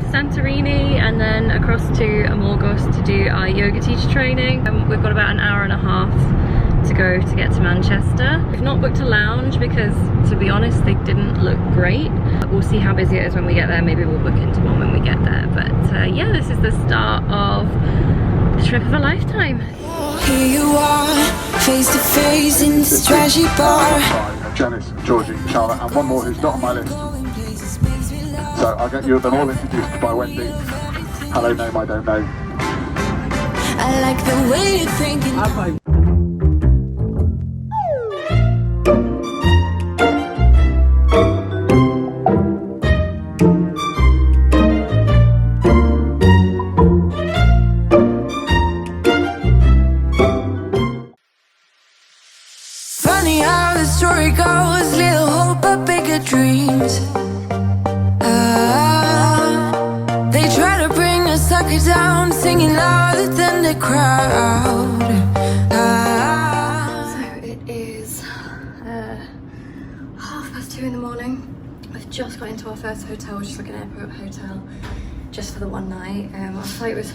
Santorini and then across to Amorgos to do our yoga teacher training. We've got about an hour and a half to go to get to Manchester. We've not booked a lounge because, to be honest, they didn't look great. We'll see how busy it is when we get there. Maybe we'll book into one when we get there. But yeah, this is the start of the trip of a lifetime. Here you are, face to face in this trashy bar. Janice, Georgie, Charlotte, and one more who's not on my list. So I'll get you them all introduced by Wendy. Hello, name I don't know. I like the way you're thinking. Funny how the story goes, little hope but bigger dreams. They try to bring a sucker down, singing louder than the crowd. So it is 2:30 in the morning. We've just got into our first hotel, which is like an airport hotel, just for the one night. Our flight was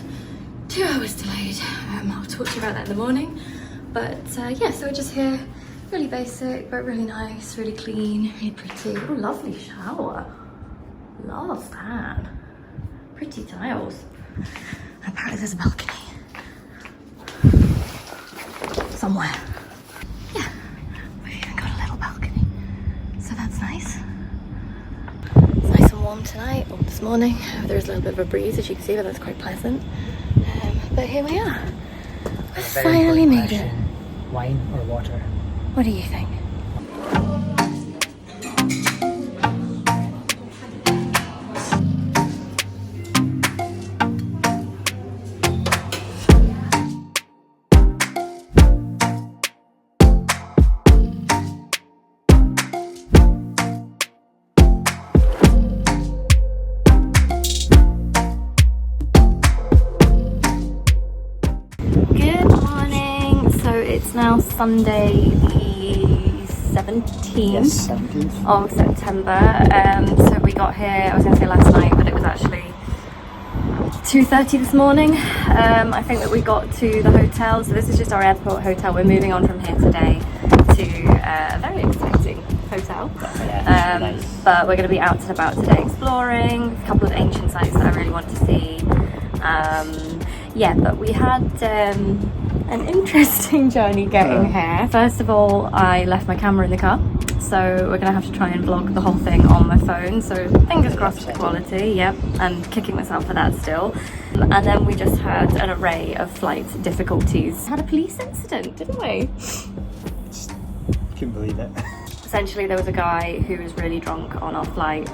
2 hours delayed. I'll talk to you about that in the morning. But yeah, so we're just here, really basic, but really nice, really clean, really pretty. Oh, lovely shower. Love that. Pretty tiles. Apparently there's a balcony somewhere. Yeah, we've even got a little balcony, so that's nice. It's nice and warm tonight, or this morning. There is a little bit of a breeze, as you can see, but that's quite pleasant. But here we are. We've finally made it. Wine or water? What do you think? It's now Sunday the 17th of September. So we got here, I was going to say last night, but it was actually 2:30 this morning. I think that we got to the hotel. So this is just our airport hotel. We're moving on from here today to a very exciting hotel. But we're going to be out and about today exploring a couple of ancient sites that I really want to see. Yeah, but we had an interesting journey getting here. First of all, I left my camera in the car, so we're gonna have to try and vlog the whole thing on my phone, so fingers crossed for quality. Yep, I'm kicking myself for that still. And then we just had an array of flight difficulties. Had a police incident, didn't we? Couldn't believe it. Essentially, there was a guy who was really drunk on our flight,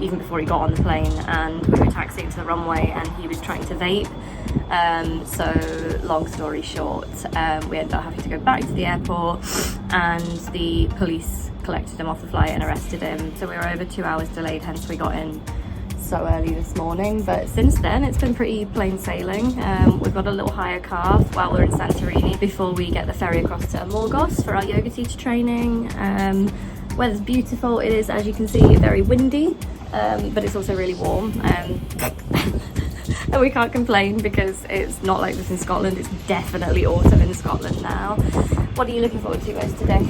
even before he got on the plane, and we were taxiing to the runway and he was trying to vape. So long story short, we ended up having to go back to the airport and the police collected him off the flight and arrested him. So we were over 2 hours delayed, hence we got in so early this morning. But since then it's been pretty plain sailing. We've got a little hire car while we're in Santorini before we get the ferry across to Amorgos for our yoga teacher training. Weather's beautiful. It is, as you can see, very windy, but it's also really warm. And we can't complain because it's not like this in Scotland. It's definitely autumn in Scotland now. What are you looking forward to guys today?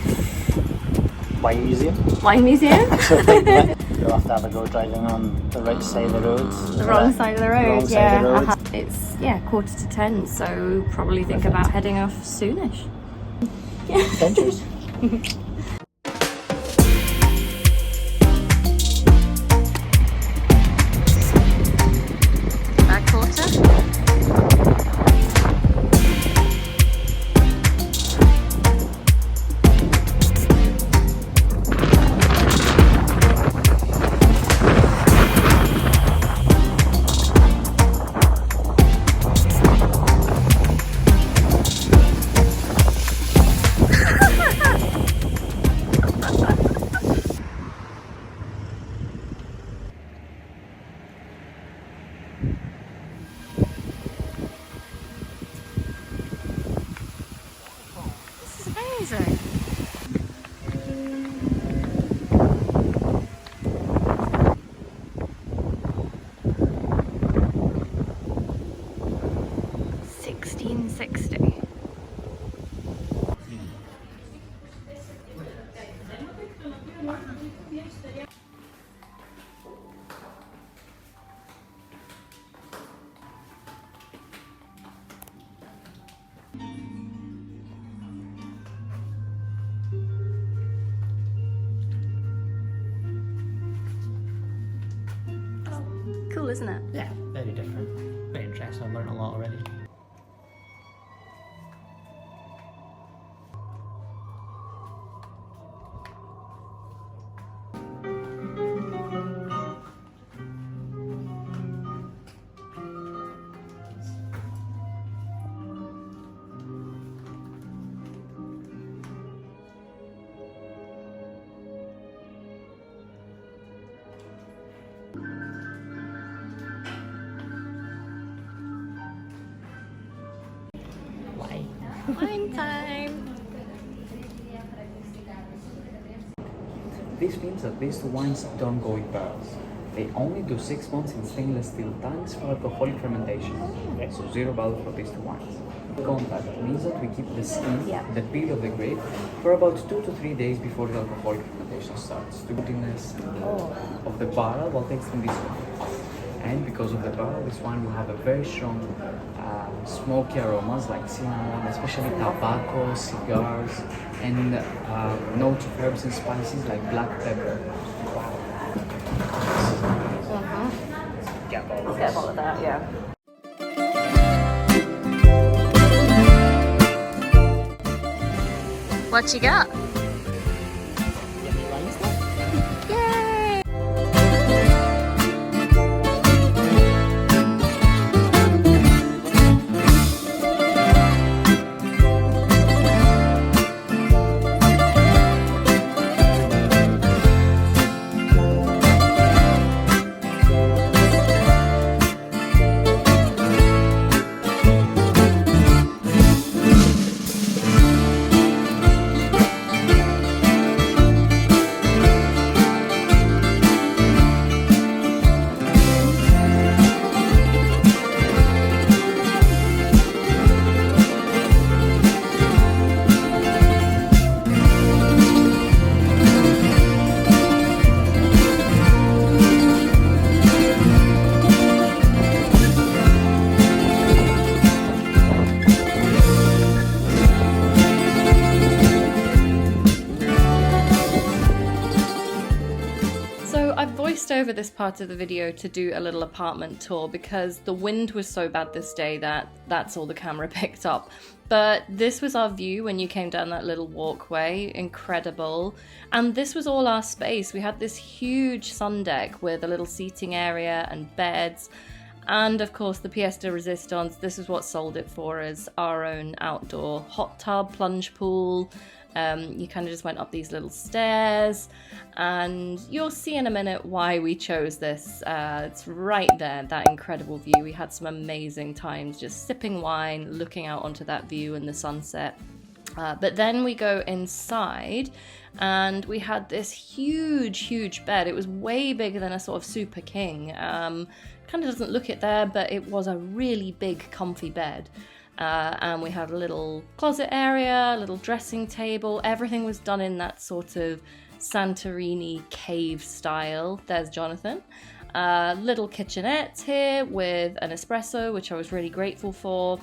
Wine museum. Wine museum? You'll have to have a go driving on the right side of the road. The wrong side of the road, yeah. The road. It's 9:45, so probably think about heading off soonish. Yeah. Adventures. Cool, isn't it? Yeah, very different. Very interesting. I've learned a lot already. Wine time! This means that these two wines don't go in barrels. They only do 6 months in stainless steel tanks for alcoholic fermentation. So 0 barrel for these two wines. Contact means that we keep the skin, the peel of the grape, for about 2 to 3 days before the alcoholic fermentation starts. The goodness of the barrel while tasting this wine. And because of the barrel, this wine will have a very strong smoky aromas like cinnamon, especially tobacco, cigars, and notes of herbs and spices like black pepper. Get all I'll get all of that, yeah. What you got? Yummy wine stuff. Yay! Over this part of the video to do a little apartment tour because the wind was so bad this day that that's all the camera picked up. But this was our view when you came down that little walkway, incredible. And this was all our space. We had this huge sun deck with a little seating area and beds. And of course the pièce de résistance, this is what sold it for us, our own outdoor hot tub, plunge pool. You kind of just went up these little stairs, and you'll see in a minute why we chose this. It's right there, that incredible view. We had some amazing times just sipping wine, looking out onto that view and the sunset. But then we go inside and we had this huge bed. It was way bigger than a sort of super king. Kind of doesn't look it there, but it was a really big comfy bed. And we had a little closet area, a little dressing table. Everything was done in that sort of Santorini cave style. There's Jonathan. Little kitchenette here with an espresso, which I was really grateful for.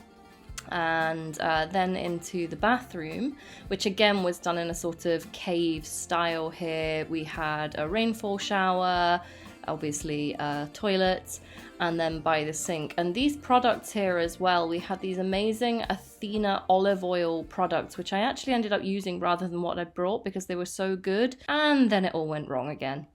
And then into the bathroom, which again was done in a sort of cave style here. We had a rainfall shower, obviously toilets, and then by the sink. And these products here as well, we had these amazing Athena olive oil products, which I actually ended up using rather than what I'd brought because they were so good. And then it all went wrong again.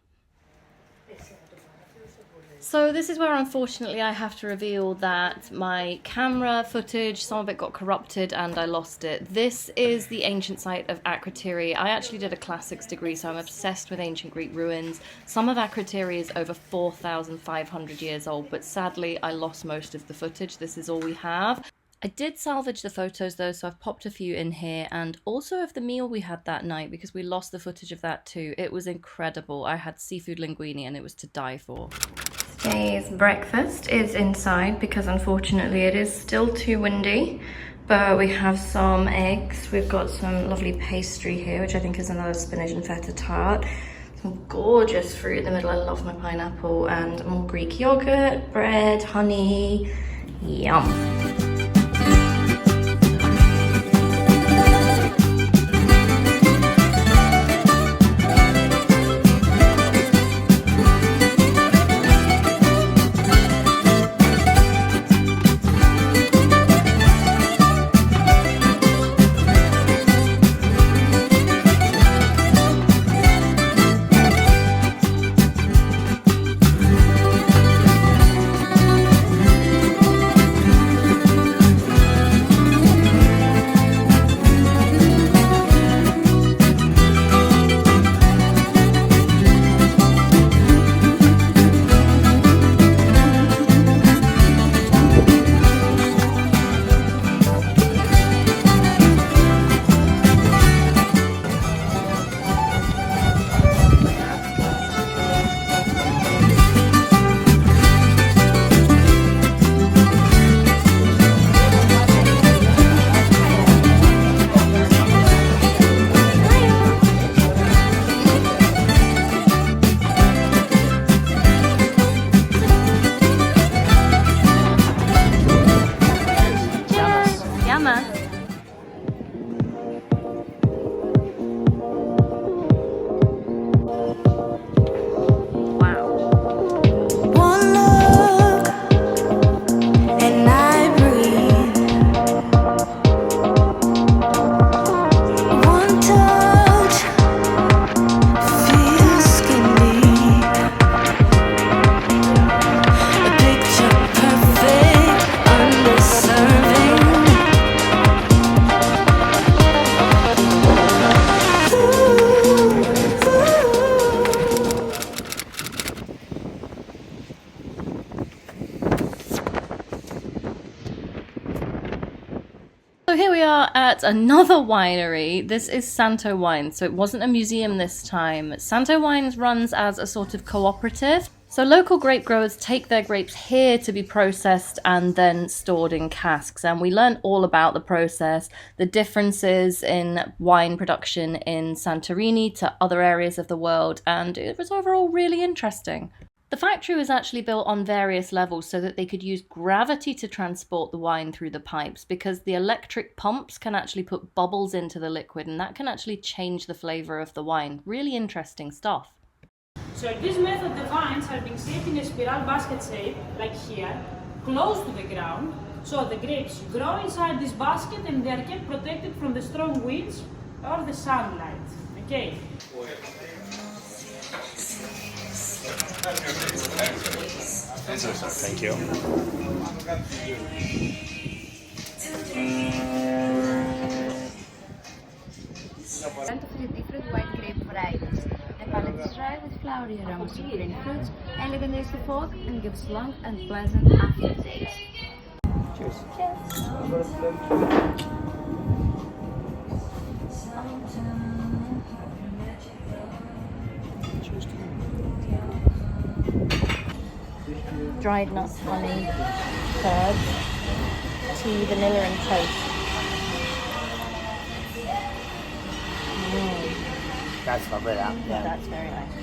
So this is where unfortunately I have to reveal that my camera footage, some of it got corrupted and I lost it. This is the ancient site of Akrotiri. I actually did a classics degree, so I'm obsessed with ancient Greek ruins. Some of Akrotiri is over 4,500 years old, but sadly I lost most of the footage. This is all we have. I did salvage the photos though, so I've popped a few in here, and also of the meal we had that night because we lost the footage of that too. It was incredible. I had seafood linguine and it was to die for. Today's breakfast is inside because unfortunately it is still too windy, but we have some eggs. We've got some lovely pastry here, which I think is another spinach and feta tart. Some gorgeous fruit in the middle. I love my pineapple, and more Greek yogurt, bread, honey. Yum. at another winery. This is Santo Wines, so it wasn't a museum this time. Santo Wines runs as a sort of cooperative. So local grape growers take their grapes here to be processed and then stored in casks. And we learned all about the process, the differences in wine production in Santorini to other areas of the world, and it was overall really interesting. The factory was actually built on various levels so that they could use gravity to transport the wine through the pipes, because the electric pumps can actually put bubbles into the liquid and that can actually change the flavour of the wine. Really interesting stuff. So in this method, the vines are being shaped in a spiral basket shape, like here, close to the ground, so the grapes grow inside this basket and they are kept protected from the strong winds or the sunlight. Okay. Thank you. Of the different white grape varieties. The palate is dry with flowery aromas of green fruits, elegant is the fourth, and gives long and pleasant aftertaste. Cheers. Cheers. Dried nuts, honey, curds, tea, vanilla and toast. That's lovely, that. Yeah. That's very nice.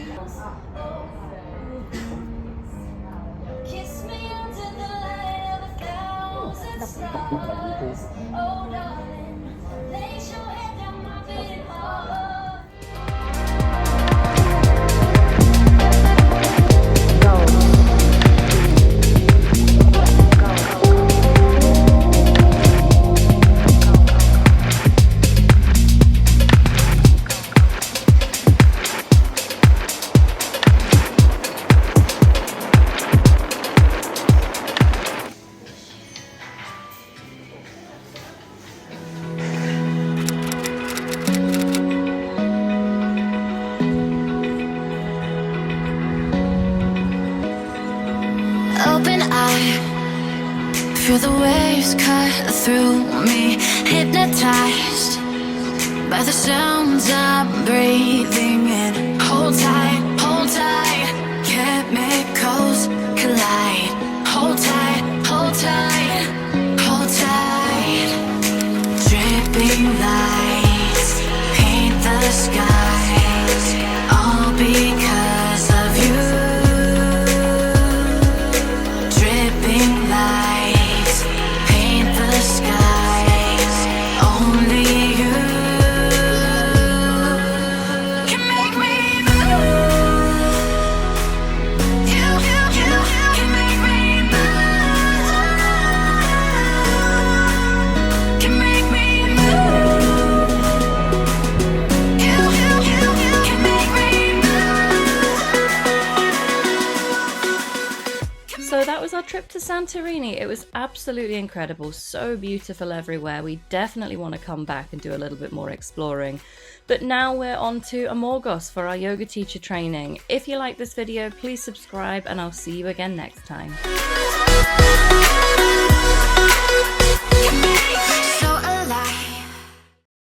Kiss me under the light of 1,000 stars. Oh, darling, place your head on my beating heart. Open eye, feel the waves cut through me, hypnotized by the sounds I'm breathing in. Hold tight, chemicals collide. Hold tight, hold tight, hold tight. Dripping lights paint the skies, all because of you. So that was our trip to Santorini. It was absolutely incredible, so beautiful everywhere. We definitely want to come back and do a little bit more exploring. But now we're on to Amorgos for our yoga teacher training. If you like this video, please subscribe and I'll see you again next time.